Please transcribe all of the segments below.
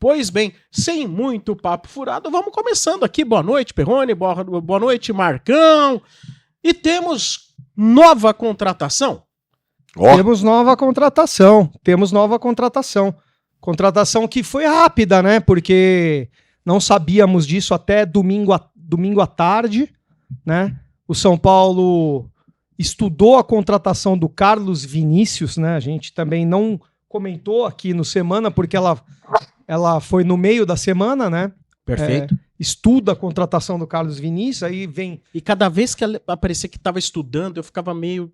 Pois bem, sem muito papo furado, vamos começando aqui. Boa noite, Perrone, boa noite, Marcão. E temos nova contratação. Temos nova contratação. Contratação que foi rápida, né? Porque não sabíamos disso até domingo à tarde, né? O São Paulo estudou a contratação do Carlos Vinícius, né? A gente também não comentou aqui no Semana, porque ela foi no meio da semana, né? Perfeito. Estuda a contratação do Carlos Vinícius, aí vem... E cada vez que ela parecia que estava estudando, eu ficava meio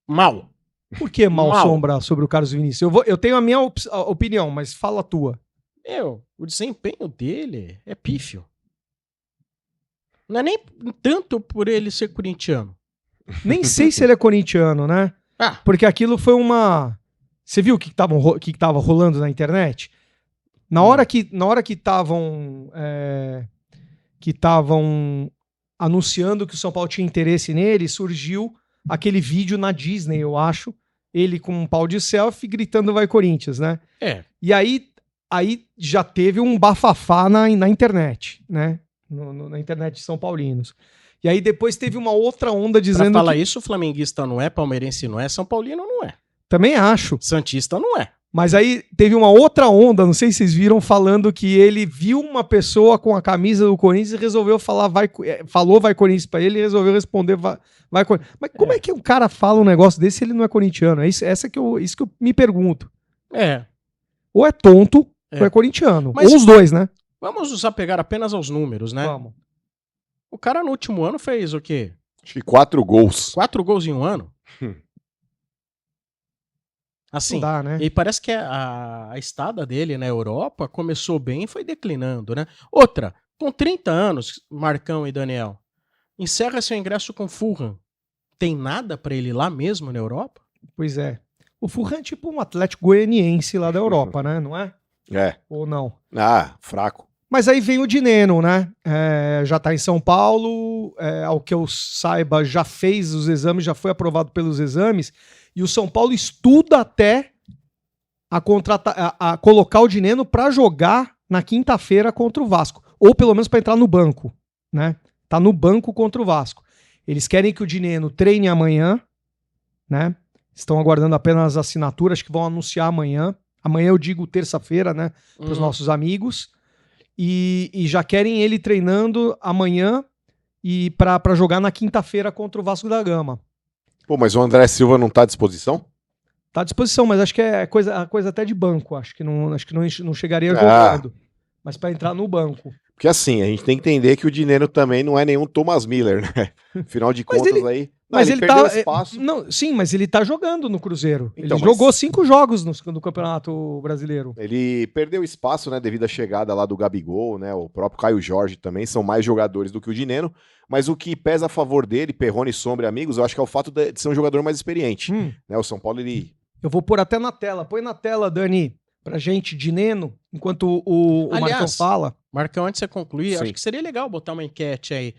mal. Por que mal sombra sobre o Carlos Vinícius? Eu tenho a minha opinião, mas fala a tua. O desempenho dele é pífio. Não é nem tanto por ele ser corintiano. Nem sei se ele é corintiano, né? Porque aquilo foi uma... Você viu o que tava rolando na internet? Na hora que estavam anunciando que o São Paulo tinha interesse nele, surgiu aquele vídeo na Disney, eu acho, ele com um pau de selfie gritando vai Corinthians, né? E aí já teve um bafafá na internet, né? Na internet de São Paulinos. E aí depois teve uma outra onda dizendo pra falar isso, flamenguista não é, palmeirense não é, São Paulino não é. Também acho. Santista não é. Mas aí teve uma outra onda, não sei se vocês viram, falando que ele viu uma pessoa com a camisa do Corinthians e resolveu falar falou vai Corinthians pra ele e resolveu responder vai Corinthians. Mas como é que um cara fala um negócio desse se ele não é corintiano? Isso que eu me pergunto. Ou é tonto ou é corintiano. Mas, ou os dois, né? Vamos nos apegar apenas aos números, né? Vamos. O cara no último ano fez o quê? Acho que 4 gols. 4 gols em um ano? Assim, dá, né? E parece que a estada dele na Europa começou bem e foi declinando, né? Outra, com 30 anos, Marcão e Daniel, encerra seu ingresso com Fulham. Tem nada pra ele lá mesmo na Europa? Pois é. O Fulham é tipo um Atlético Goianiense lá da Europa, né? Não é? Ou não? Fraco. Mas aí vem o Dineno, né? Já tá em São Paulo, ao que eu saiba, já fez os exames, já foi aprovado pelos exames, e o São Paulo estuda até a colocar o Dineno para jogar na quinta-feira contra o Vasco, ou pelo menos para entrar no banco, né? Tá no banco contra o Vasco. Eles querem que o Dineno treine amanhã, né? Estão aguardando apenas as assinaturas que vão anunciar amanhã. Amanhã eu digo terça-feira, né? Para os nossos amigos. E já querem ele treinando amanhã e para jogar na quinta-feira contra o Vasco da Gama. Pô, mas o André Silva não tá à disposição? Tá à disposição, mas acho que é coisa até de banco. Acho que não chegaria jogando. Mas para entrar no banco. Porque assim, a gente tem que entender que o Dineno também não é nenhum Thomas Miller, né? Afinal de contas aí... Mas ele perdeu tá, espaço. Sim, mas ele tá jogando no Cruzeiro. Então, ele jogou 5 jogos no Campeonato Brasileiro. Ele perdeu espaço, né, devido à chegada lá do Gabigol, né, o próprio Caio Jorge também, são mais jogadores do que o Dineno, mas o que pesa a favor dele, Perrone, Sombra e amigos, eu acho que é o fato de ser um jogador mais experiente. Né, o São Paulo, ele... Eu vou pôr até na tela. Põe na tela, Dani, pra gente, Dineno, enquanto o Marcão fala. Marcão, antes de você concluir, Sim. acho que seria legal botar uma enquete aí.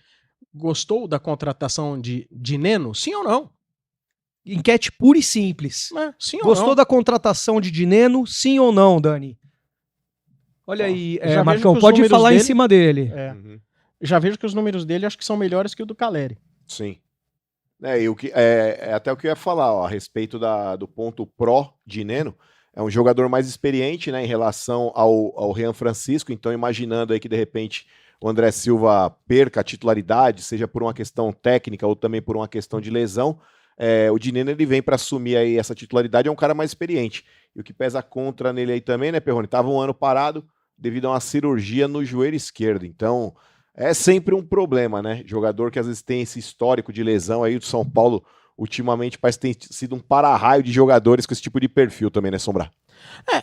Gostou da contratação de Dineno? Sim ou não? Enquete pura e simples. Sim ou não? Gostou da contratação de Dineno? Sim ou não, Dani? Olha aí, Marcão, pode falar em cima dele. Já vejo que os números dele acho que são melhores que o do Caleri. Sim. Até o que eu ia falar, ó, a respeito do ponto pró Dineno, é um jogador mais experiente, né, em relação ao Rian Francisco, então imaginando aí que de repente o André Silva perca a titularidade, seja por uma questão técnica ou também por uma questão de lesão, o Dineno ele vem para assumir aí essa titularidade, é um cara mais experiente. E o que pesa contra nele aí também, né, Perrone? Tava um ano parado devido a uma cirurgia no joelho esquerdo, então é sempre um problema, né? Jogador que às vezes tem esse histórico de lesão aí, do São Paulo ultimamente parece que tem sido um para-raio de jogadores com esse tipo de perfil também, né, Sombra?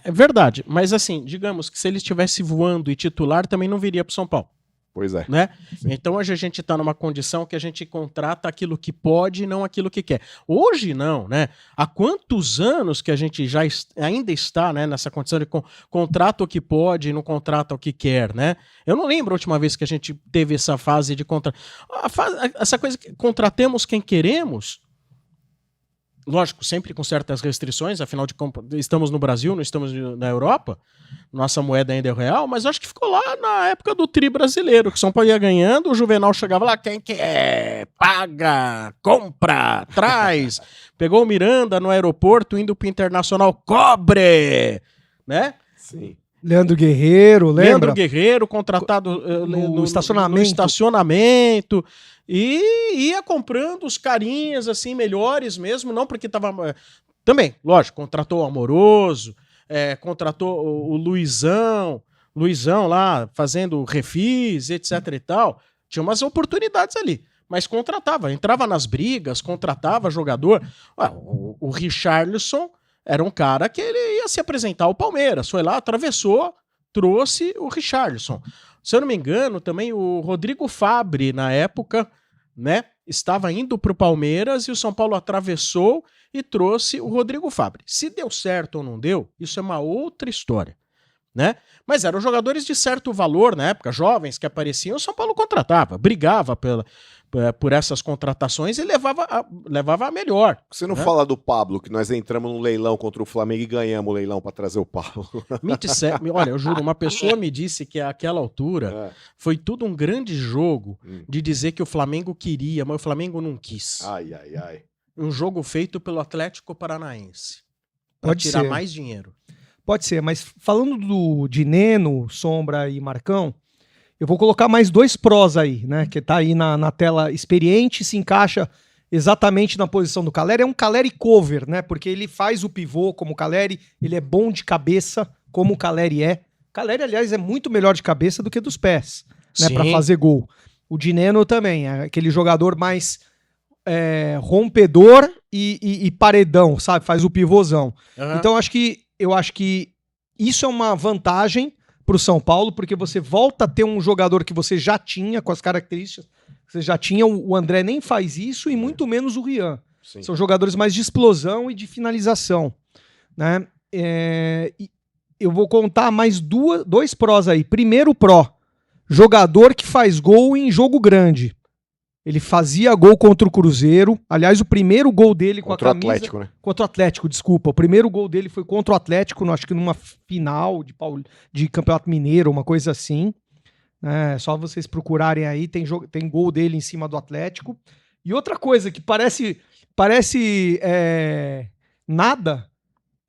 É verdade, mas assim, digamos que se ele estivesse voando e titular, também não viria pro São Paulo. Pois é. Né? Então hoje a gente está numa condição que a gente contrata aquilo que pode e não aquilo que quer. Hoje não, né? Há quantos anos que a gente ainda está, né, nessa condição de contrata o que pode e não contrata o que quer, né? Eu não lembro a última vez que a gente teve essa fase de essa coisa que contratemos quem queremos. lógico, sempre com certas restrições, afinal de contas, estamos no Brasil, não estamos na Europa, nossa moeda ainda é o real, mas acho que ficou lá na época do tri brasileiro, que São Paulo ia ganhando, o Juvenal chegava lá, quem quer, paga, compra, traz, pegou o Miranda no aeroporto, indo pro Internacional, cobre, né? Sim. Leandro Guerreiro, lembra? Leandro Guerreiro, contratado No estacionamento. no estacionamento, e ia comprando os carinhas, assim, melhores mesmo, não porque tava... Também, lógico, contratou o Amoroso, contratou o Luizão lá, fazendo refis, etc e tal. Tinha umas oportunidades ali, mas contratava, entrava nas brigas, contratava jogador. O Richarlison era um cara que ele ia se apresentar ao Palmeiras, foi lá, atravessou, trouxe o Richarlison. Se eu não me engano, também o Rodrigo Fabre, na época, né, estava indo para o Palmeiras e o São Paulo atravessou e trouxe o Rodrigo Fabre. Se deu certo ou não deu, isso é uma outra história, né? Mas eram jogadores de certo valor na época, jovens que apareciam, o São Paulo contratava, brigava por essas contratações e levava a melhor. Você não fala do Pablo, que nós entramos num leilão contra o Flamengo e ganhamos o leilão para trazer o Pablo. Olha, eu juro, uma pessoa me disse que àquela altura foi tudo um grande jogo de dizer que o Flamengo queria, mas o Flamengo não quis. Ai. Um jogo feito pelo Atlético Paranaense. Para Pode tirar ser. mais dinheiro. Pode ser, mas falando de Neno, Sombra e Marcão, eu vou colocar mais dois prós aí, né? Que tá aí na tela. Experiente, se encaixa exatamente na posição do Caleri. É um Caleri cover, né? Porque ele faz o pivô como o Caleri, ele é bom de cabeça, como o Caleri é. O Caleri, aliás, é muito melhor de cabeça do que dos pés, né? Pra fazer gol. O Dineno também, é aquele jogador mais rompedor e paredão, sabe? Faz o pivôzão. Uhum. Então eu acho que isso é uma vantagem pro São Paulo, porque você volta a ter um jogador que você já tinha, com as características que você já tinha. O André nem faz isso e muito menos o Rian. Sim. São jogadores mais de explosão e de finalização, né? Eu vou contar mais dois prós aí. Primeiro pró, jogador que faz gol em jogo grande. Ele fazia gol contra o Cruzeiro. Aliás, o primeiro gol dele contra com a camisa... o Atlético, né? Contra o Atlético, desculpa. O primeiro gol dele foi contra o Atlético, acho que numa final de Campeonato Mineiro, uma coisa assim. Só vocês procurarem aí, tem gol dele em cima do Atlético. E outra coisa que parece nada,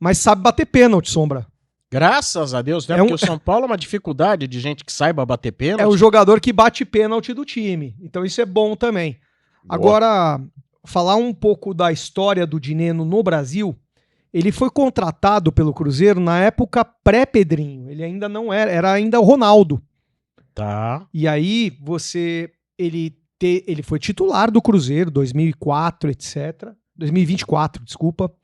mas sabe bater pênalti, Sombra. Graças a Deus, né? Porque o São Paulo é uma dificuldade de gente que saiba bater pênalti. É o jogador que bate pênalti do time. Então isso é bom também. Boa. Agora, falar um pouco da história do Dineno no Brasil. Ele foi contratado pelo Cruzeiro na época pré-Pedrinho. Ele ainda não era ainda o Ronaldo. Tá. E aí ele foi titular do Cruzeiro, 2004, etc. 2024, desculpa.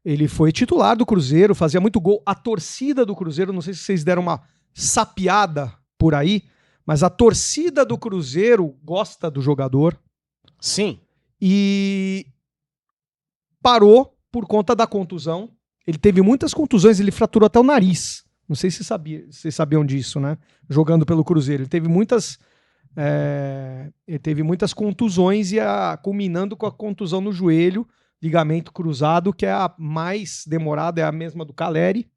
Ele foi titular do Cruzeiro, fazia muito gol. A torcida do Cruzeiro, não sei se vocês deram uma sapiada por aí, mas a torcida do Cruzeiro gosta do jogador. Sim. E parou por conta da contusão. Ele teve muitas contusões, ele fraturou até o nariz. Não sei se vocês sabiam disso, né? Jogando pelo Cruzeiro. Ele teve muitas contusões culminando com a contusão no joelho, ligamento cruzado, que é a mais demorada, é a mesma do Caleri,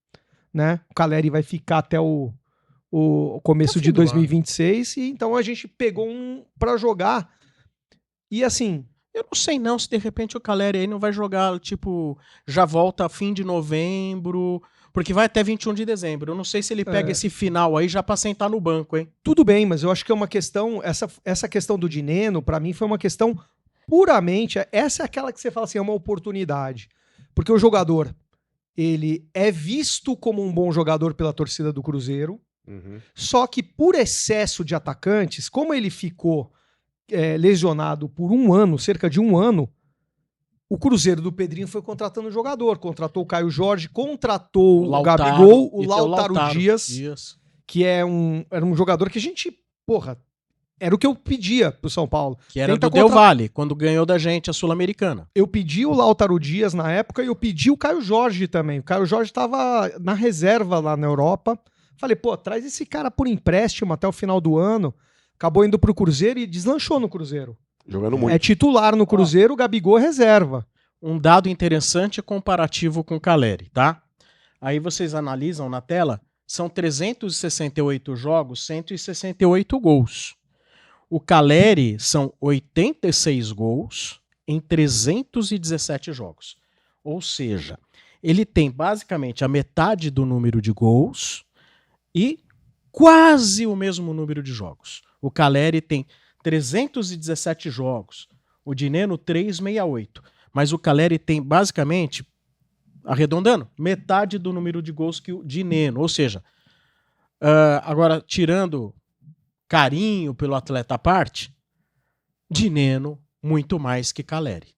né? O Caleri vai ficar até o começo de 2026, e então a gente pegou um pra jogar. E assim, eu não sei não se de repente o Caleri aí não vai jogar, tipo, já volta a fim de novembro, porque vai até 21 de dezembro. Eu não sei se ele pega esse final aí já pra sentar no banco, hein? Tudo bem, mas eu acho que é uma questão, essa questão do Dineno, pra mim foi uma questão puramente, essa é aquela que você fala assim, é uma oportunidade. Porque o jogador, ele é visto como um bom jogador pela torcida do Cruzeiro, só que por excesso de atacantes, como ele ficou lesionado por um ano, cerca de um ano, o Cruzeiro do Pedrinho foi contratando jogador, contratou o Caio Jorge, contratou o Gabigol, o Lautaro Dias, que era um jogador que a gente, era o que eu pedia pro São Paulo. Que era do Del Valle, quando ganhou da gente a Sul-Americana. Eu pedi o Lautaro Dias na época e eu pedi o Caio Jorge também. O Caio Jorge tava na reserva lá na Europa. Falei, traz esse cara por empréstimo até o final do ano. Acabou indo pro Cruzeiro e deslanchou no Cruzeiro. Jogando muito. É titular no Cruzeiro, o Gabigol é reserva. um dado interessante comparativo com o Caleri, tá? Aí vocês analisam na tela, são 368 jogos, 168 gols. O Caleri são 86 gols em 317 jogos. Ou seja, ele tem basicamente a metade do número de gols e quase o mesmo número de jogos. O Caleri tem 317 jogos, o Dineno 368. Mas o Caleri tem basicamente, arredondando, metade do número de gols que o Dineno. Ou seja, agora tirando carinho pelo atleta à parte, Dineno muito mais que Caleri.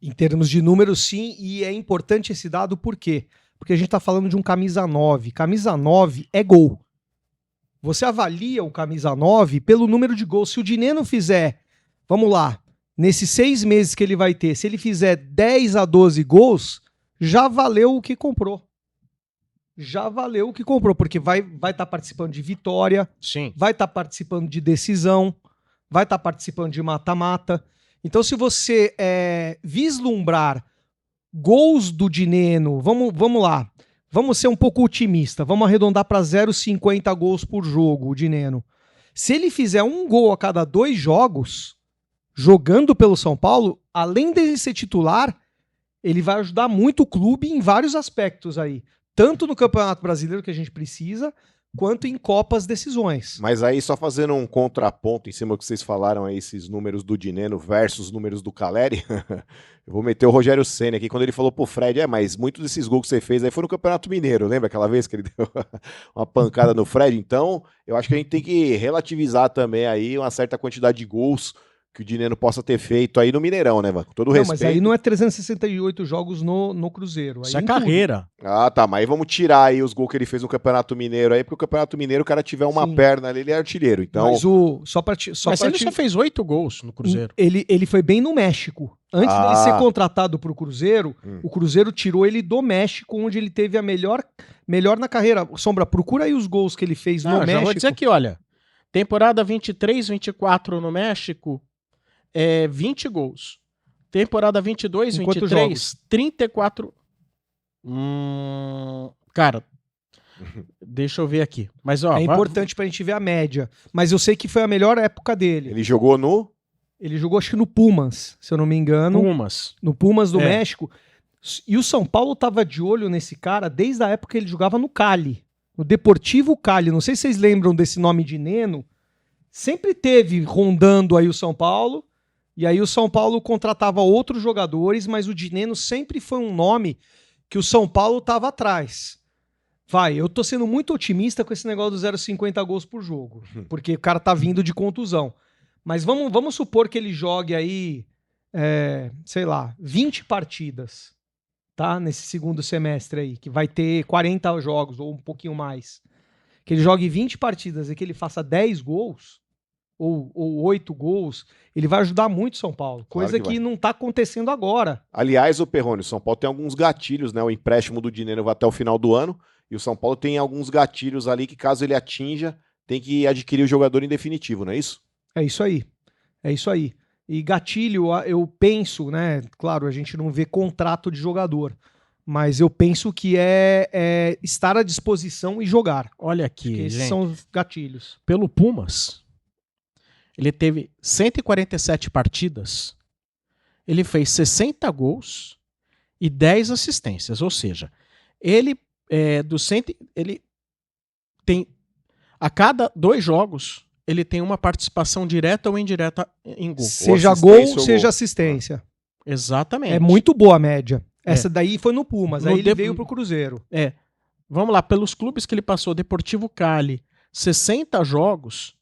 Em termos de números, sim, e é importante esse dado por quê? Porque a gente está falando de um camisa 9. Camisa 9 é gol. Você avalia o camisa 9 pelo número de gols. Se o Dineno fizer, vamos lá, nesses 6 meses que ele vai ter, se ele fizer 10 a 12 gols, já valeu o que comprou. Já valeu o que comprou, porque vai estar participando de vitória, Sim. vai estar participando de decisão, vai estar participando de mata-mata. Então, se você vislumbrar gols do Dineno, vamos lá, vamos ser um pouco otimista, vamos arredondar para 0,50 gols por jogo, o Dineno. Se ele fizer um gol a cada 2 jogos, jogando pelo São Paulo, além de ser titular, ele vai ajudar muito o clube em vários aspectos aí. Tanto no Campeonato Brasileiro, que a gente precisa, quanto em Copas Decisões. Mas aí, só fazendo um contraponto em cima do que vocês falaram aí, esses números do Dineno versus os números do Caleri, eu vou meter o Rogério Ceni aqui, quando ele falou pro Fred, mas muitos desses gols que você fez aí foi no Campeonato Mineiro, lembra aquela vez que ele deu uma pancada no Fred? Então, eu acho que a gente tem que relativizar também aí uma certa quantidade de gols que o Dineno possa ter feito aí no Mineirão, né, mano? Com todo respeito. Mas aí não é 368 jogos no Cruzeiro. Isso é carreira. Ah, tá, mas aí vamos tirar aí os gols que ele fez no Campeonato Mineiro aí, porque o Campeonato Mineiro, o cara tiver uma perna ali, ele é artilheiro, então... Mas ele só fez 8 gols no Cruzeiro. Ele foi bem no México. Antes dele ser contratado pro Cruzeiro, o Cruzeiro tirou ele do México, onde ele teve a melhor na carreira. Sombra, procura aí os gols que ele fez no México. Já vou dizer aqui, olha, temporada 23, 24 no México, 20 gols. Temporada 22, 23, 34... Cara, deixa eu ver aqui. Mas, ó, é importante pra gente ver a média. Mas eu sei que foi a melhor época dele. Ele jogou no... Ele jogou, acho que no Pumas, se eu não me engano. No Pumas do México. E o São Paulo tava de olho nesse cara desde a época que ele jogava no Cali. No Deportivo Cali. Não sei se vocês lembram desse nome de Neno. Sempre teve rondando aí o São Paulo. E aí o São Paulo contratava outros jogadores, mas o Dineno sempre foi um nome que o São Paulo tava atrás. Eu tô sendo muito otimista com esse negócio do 0,50 gols por jogo. Porque o cara tá vindo de contusão. Mas vamos supor que ele jogue aí, sei lá, 20 partidas, tá? Nesse segundo semestre aí, que vai ter 40 jogos ou um pouquinho mais. Que ele jogue 20 partidas e que ele faça 10 gols, ou 8 gols, ele vai ajudar muito o São Paulo. Coisa que não tá acontecendo agora. Aliás, o Perrone, o São Paulo tem alguns gatilhos, né? O empréstimo do Dineno vai até o final do ano, e o São Paulo tem alguns gatilhos ali que, caso ele atinja, tem que adquirir o jogador em definitivo, não é isso? É isso aí. É isso aí. E gatilho, eu penso, né? Claro, a gente não vê contrato de jogador, mas eu penso que é estar à disposição e jogar. Olha aqui, esses gente. São os gatilhos. Pelo Pumas, ele teve 147 partidas, ele fez 60 gols e 10 assistências. Ou seja, ele tem, a cada 2 jogos, ele tem uma participação direta ou indireta em gol. Seja gol, seja assistência. Exatamente. É muito boa a média. Essa daí foi no Pumas, aí ele veio pro Cruzeiro. Vamos lá, pelos clubes que ele passou, Deportivo Cali, 60 jogos,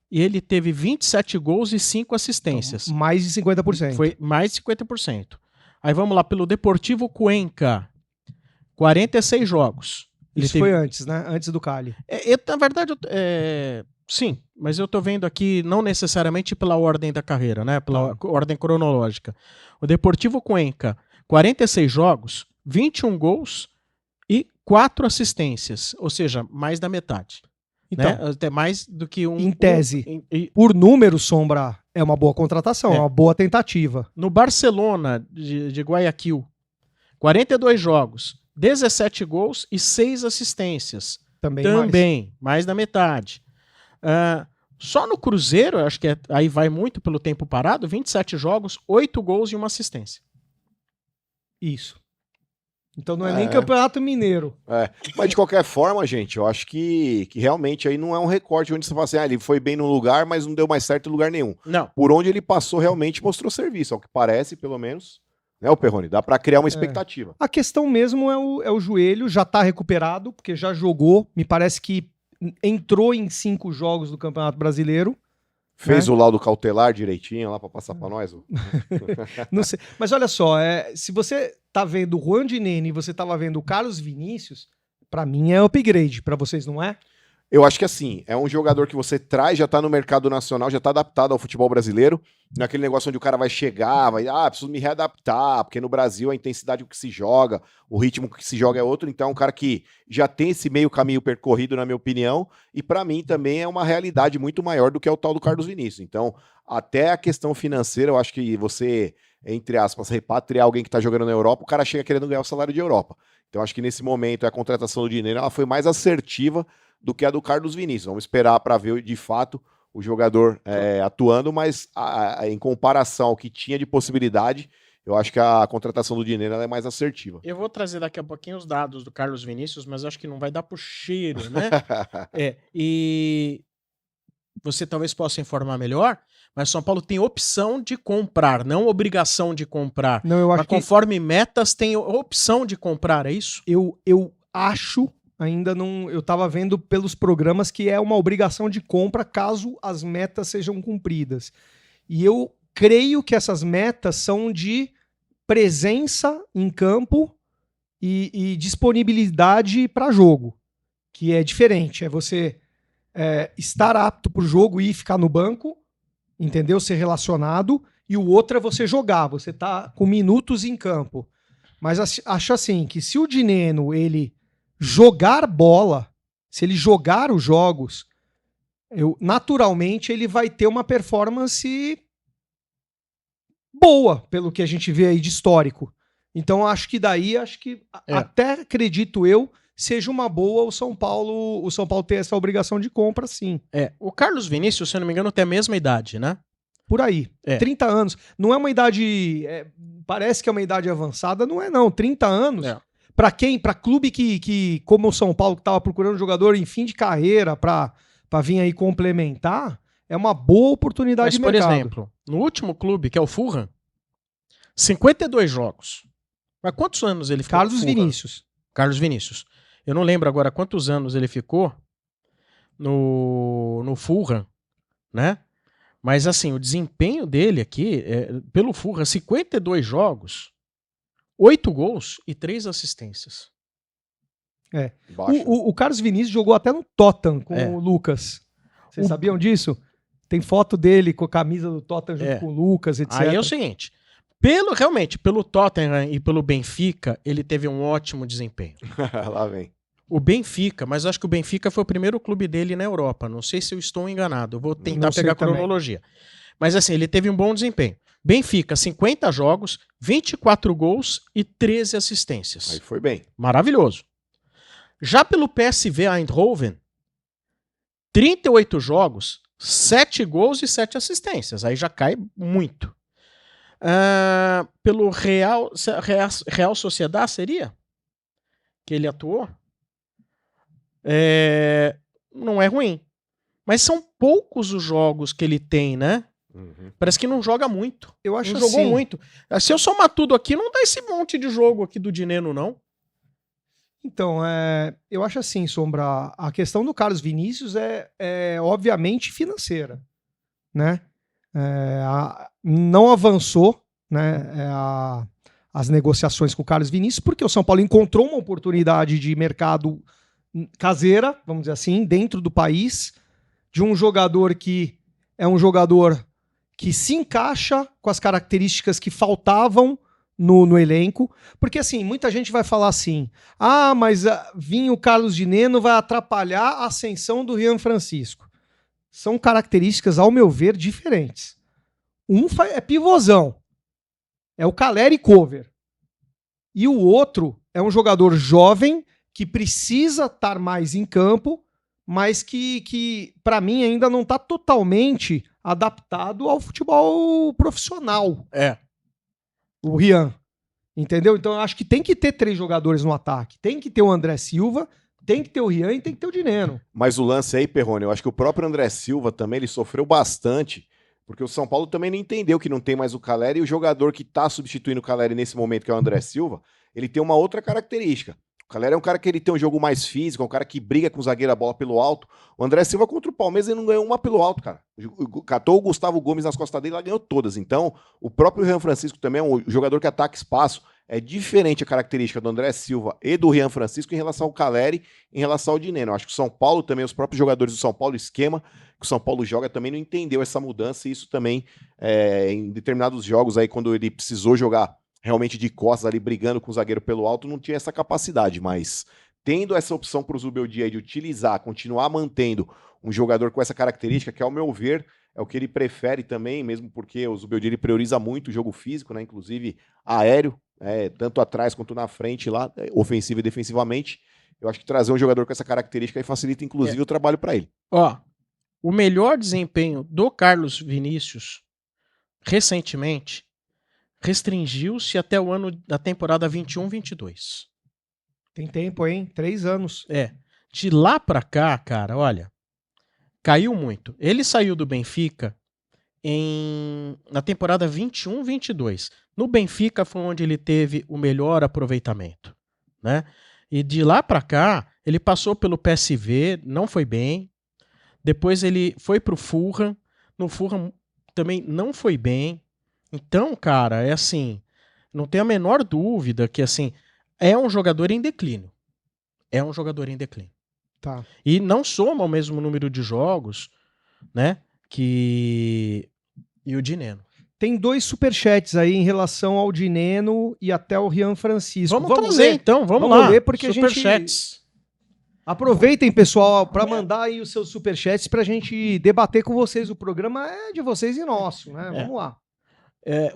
e ele teve 27 gols e 5 assistências. Então, mais de 50%. Foi mais de 50%. Aí vamos lá, pelo Deportivo Cuenca, 46 jogos. Isso foi antes, né? Antes do Cali. Na verdade, sim, mas eu tô vendo aqui não necessariamente pela ordem da carreira, né? Pela ordem cronológica. O Deportivo Cuenca, 46 jogos, 21 gols e 4 assistências, ou seja, mais da metade. Então, né? Até mais do que um... em tese, por número, Sombra, é uma boa contratação, é uma boa tentativa. No Barcelona de Guayaquil, 42 jogos, 17 gols e 6 assistências. Também mais da metade. Só no Cruzeiro, acho que aí vai muito pelo tempo parado, 27 jogos, 8 gols e 1 assistência. Isso. Então não é nem Campeonato Mineiro. Mas de qualquer forma, gente, eu acho que realmente aí não é um recorte onde você fala assim, ele foi bem no lugar, mas não deu mais certo em lugar nenhum. Não. Por onde ele passou, realmente mostrou serviço, ao que parece, pelo menos. Né, o Perrone? Dá pra criar uma expectativa. A questão mesmo é o joelho, já tá recuperado, porque já jogou, me parece que entrou em 5 jogos do Campeonato Brasileiro. Fez o laudo cautelar direitinho lá pra passar pra nós? Não sei. Mas olha só, se você tá vendo o Juan de Nene e você tava vendo o Carlos Vinícius, pra mim é upgrade, pra vocês não é? Eu acho que assim, é um jogador que você traz, já tá no mercado nacional, já tá adaptado ao futebol brasileiro, naquele negócio onde o cara vai chegar, preciso me readaptar, porque no Brasil a intensidade que se joga, o ritmo que se joga é outro, então é um cara que já tem esse meio caminho percorrido, na minha opinião, e pra mim também é uma realidade muito maior do que é o tal do Carlos Vinícius. Então, até a questão financeira, eu acho que você, entre aspas, repatriar alguém que tá jogando na Europa, o cara chega querendo ganhar o salário de Europa. Então, acho que nesse momento a contratação do Dinheiro ela foi mais assertiva do que a do Carlos Vinícius. Vamos esperar para ver de fato o jogador atuando, mas em comparação ao que tinha de possibilidade, eu acho que a contratação do Dinheiro é mais assertiva. Eu vou trazer daqui a pouquinho os dados do Carlos Vinícius, mas acho que não vai dar pro cheiro, né? E você talvez possa informar melhor, mas São Paulo tem opção de comprar, não obrigação de comprar. Não, eu acho mas conforme metas, tem opção de comprar, é isso? Eu acho... Ainda não. Eu estava vendo pelos programas que é uma obrigação de compra caso as metas sejam cumpridas. E eu creio que essas metas são de presença em campo e disponibilidade para jogo, que é diferente. É você estar apto para o jogo e ficar no banco, entendeu? Ser relacionado. E o outro é você jogar. Você tá com minutos em campo. Mas acho assim que se o Dineno ele jogar bola, se ele jogar os jogos, naturalmente ele vai ter uma performance boa, pelo que a gente vê aí de histórico. Então até acredito eu, seja uma boa o São Paulo ter essa obrigação de compra, sim. O Carlos Vinícius, se eu não me engano, tem a mesma idade, né? Por aí, 30 anos. Não é uma idade, parece que é uma idade avançada, não é não, 30 anos... Para quem? Para clube que, como o São Paulo, que estava procurando um jogador em fim de carreira para vir aí complementar, é uma boa oportunidade de mercado. Por exemplo, no último clube, que é o Fulham, 52 jogos. Mas quantos anos ele ficou? Carlos Vinícius. Eu não lembro agora quantos anos ele ficou no Fulham, né? Mas assim, o desempenho dele aqui, pelo Fulham, 52 jogos... 8 gols e 3 assistências. O Carlos Vinícius jogou até no Tottenham com o Lucas. Vocês sabiam disso? Tem foto dele com a camisa do Tottenham junto com o Lucas, etc. Aí é o seguinte, pelo Tottenham e pelo Benfica, ele teve um ótimo desempenho. Lá vem. O Benfica, mas acho que o Benfica foi o primeiro clube dele na Europa. Não sei se eu estou enganado. Eu vou tentar pegar a cronologia. Mas assim, ele teve um bom desempenho. Benfica, 50 jogos, 24 gols e 13 assistências. Aí foi bem. Maravilhoso. Já pelo PSV Eindhoven, 38 jogos, 7 gols e 7 assistências. Aí já cai muito. Pelo Real Sociedad, seria? Que ele atuou? Não é ruim. Mas são poucos os jogos que ele tem, né? Parece que não joga muito. Eu acho não jogou muito. Se eu somar tudo aqui, não dá esse monte de jogo aqui do Dineno, não. Então, eu acho assim, Sombra, a questão do Carlos Vinícius é obviamente financeira, né? Não avançou, né, as negociações com o Carlos Vinícius, porque o São Paulo encontrou uma oportunidade de mercado caseira, vamos dizer assim, dentro do país, de um jogador que é um jogador que se encaixa com as características que faltavam no elenco, porque assim, muita gente vai falar assim, mas vir o Carlos Dineno vai atrapalhar a ascensão do Rian Francisco. São características, ao meu ver, diferentes. Um é pivôzão, é o Caleri cover, e o outro é um jogador jovem que precisa estar mais em campo, mas que para mim ainda não está totalmente adaptado ao futebol profissional. O Rian. Entendeu? Então eu acho que tem que ter 3 jogadores no ataque. Tem que ter o André Silva, tem que ter o Rian e tem que ter o Dineno. Mas o lance aí, Perrone, eu acho que o próprio André Silva também ele sofreu bastante, porque o São Paulo também não entendeu que não tem mais o Caleri, e o jogador que tá substituindo o Caleri nesse momento, que é o André Silva, ele tem uma outra característica. O Caleri é um cara que ele tem um jogo mais físico, é um cara que briga com o zagueiro a bola pelo alto. O André Silva contra o Palmeiras ele não ganhou uma pelo alto, cara. Catou o Gustavo Gomes nas costas dele, ela ganhou todas. Então, o próprio Rian Francisco também é um jogador que ataca espaço. É diferente a característica do André Silva e do Rian Francisco em relação ao Caleri, em relação ao Dineno. Eu acho que o São Paulo também, os próprios jogadores do São Paulo, o esquema que o São Paulo joga também não entendeu essa mudança, e isso também, em determinados jogos aí, quando ele precisou jogar realmente de costas ali, brigando com o zagueiro pelo alto, não tinha essa capacidade, mas tendo essa opção para o Zubeldia aí de utilizar, continuar mantendo um jogador com essa característica, que ao meu ver é o que ele prefere também, mesmo porque o Zubeldia ele prioriza muito o jogo físico, né, inclusive aéreo, tanto atrás quanto na frente lá, ofensivo e defensivamente. Eu acho que trazer um jogador com essa característica aí facilita inclusive o trabalho para ele. O melhor desempenho do Carlos Vinícius recentemente restringiu-se até o ano da temporada 21-22. Tem tempo, hein? 3 anos. De lá pra cá, cara, olha, caiu muito. Ele saiu do Benfica na temporada 21-22. No Benfica foi onde ele teve o melhor aproveitamento, né? E de lá pra cá, ele passou pelo PSV, não foi bem. Depois ele foi pro Fulham. No Fulham também não foi bem. Então, cara, é assim, não tenho a menor dúvida que, assim, é um jogador em declínio. É um jogador em declínio. Tá. E não soma o mesmo número de jogos, né, e o Dineno. Tem 2 superchats aí em relação ao Dineno e até o Rian Francisco. Vamos trazer, então, vamos lá. Ler porque superchats. Aproveitem, pessoal, para mandar aí os seus superchats pra gente debater com vocês. O programa é de vocês e nosso, né? Vamos lá.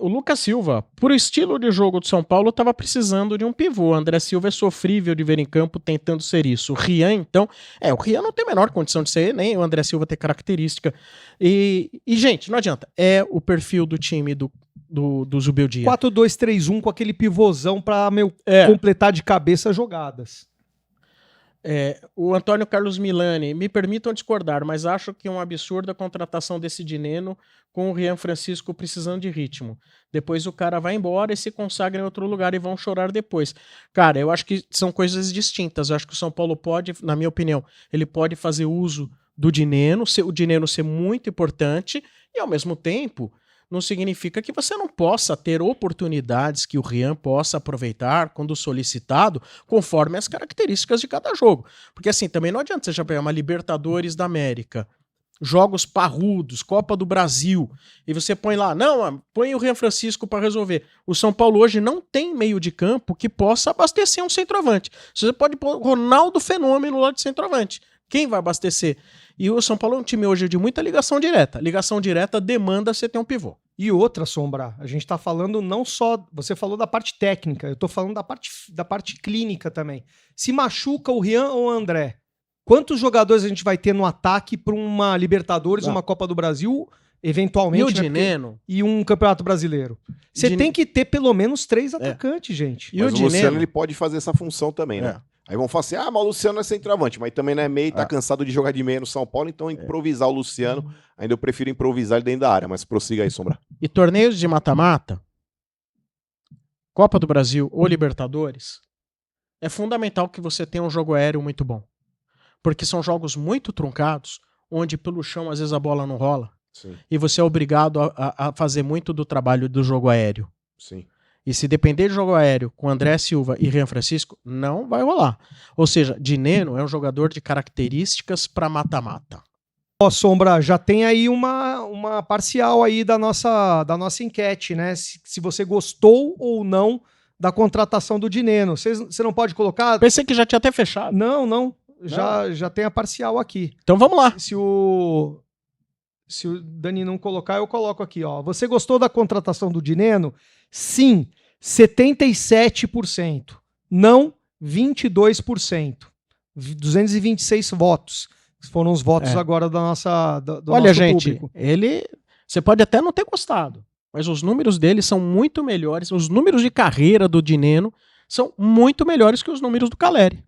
O Lucas Silva, por estilo de jogo do São Paulo, estava precisando de um pivô. O André Silva é sofrível de ver em campo tentando ser isso. O Rian, então... o Rian não tem a menor condição de ser, nem o André Silva ter característica. E gente, não adianta. É o perfil do time do Zubeldia. 4-2-3-1 com aquele pivôzão pra completar de cabeça jogadas. O Antônio Carlos Milani, me permitam discordar, mas acho que é um absurdo a contratação desse Dineno com o Rian Francisco precisando de ritmo. Depois o cara vai embora e se consagra em outro lugar e vão chorar depois. Cara, eu acho que são coisas distintas. Eu acho que o São Paulo pode, na minha opinião, ele pode fazer uso do Dineno, o Dineno ser muito importante e ao mesmo tempo não significa que você não possa ter oportunidades que o Rian possa aproveitar quando solicitado, conforme as características de cada jogo. Porque assim, também não adianta você já pegar uma Libertadores da América, jogos parrudos, Copa do Brasil, e você põe lá, põe o Rian Francisco para resolver. O São Paulo hoje não tem meio de campo que possa abastecer um centroavante. Você pode pôr o Ronaldo Fenômeno lá de centroavante. Quem vai abastecer? E o São Paulo é um time hoje de muita ligação direta. Ligação direta demanda você ter um pivô. E outra, Sombra, a gente tá falando não só... Você falou da parte técnica, eu tô falando da parte clínica também. Se machuca o Rian ou o André, quantos jogadores a gente vai ter no ataque para uma Libertadores, uma Copa do Brasil, eventualmente, e o Dineno? E um Campeonato Brasileiro? Você tem que ter pelo menos 3 atacantes, gente. Mas o Luciano ele pode fazer essa função também, né? Aí vão falar assim, mas o Luciano é centroavante, mas também não é meio, tá cansado de jogar de meia no São Paulo, então improvisar o Luciano, ainda eu prefiro improvisar ele dentro da área, mas prossiga aí, Sombra. E torneios de mata-mata, Copa do Brasil ou Libertadores, é fundamental que você tenha um jogo aéreo muito bom. Porque são jogos muito truncados, onde pelo chão às vezes a bola não rola. Sim. E você é obrigado a fazer muito do trabalho do jogo aéreo. Sim. E se depender de jogo aéreo com André Silva e Rian Francisco, não vai rolar. Ou seja, Dineno é um jogador de características para mata-mata. Sombra, já tem aí uma uma parcial aí da nossa enquete, né? Se você gostou ou não da contratação do Dineno. Você não pode colocar? Pensei que já tinha até fechado. Não. Já tem a parcial aqui. Então vamos lá. Se o Dani não colocar, eu coloco aqui, ó. Você gostou da contratação do Dineno? Sim, 77%. Não, 22%. 226 votos. Foram os votos agora da nossa do Olha, nosso gente, público. você pode até não ter gostado, mas os números dele são muito melhores. Os números de carreira do Dineno são muito melhores que os números do Caleri.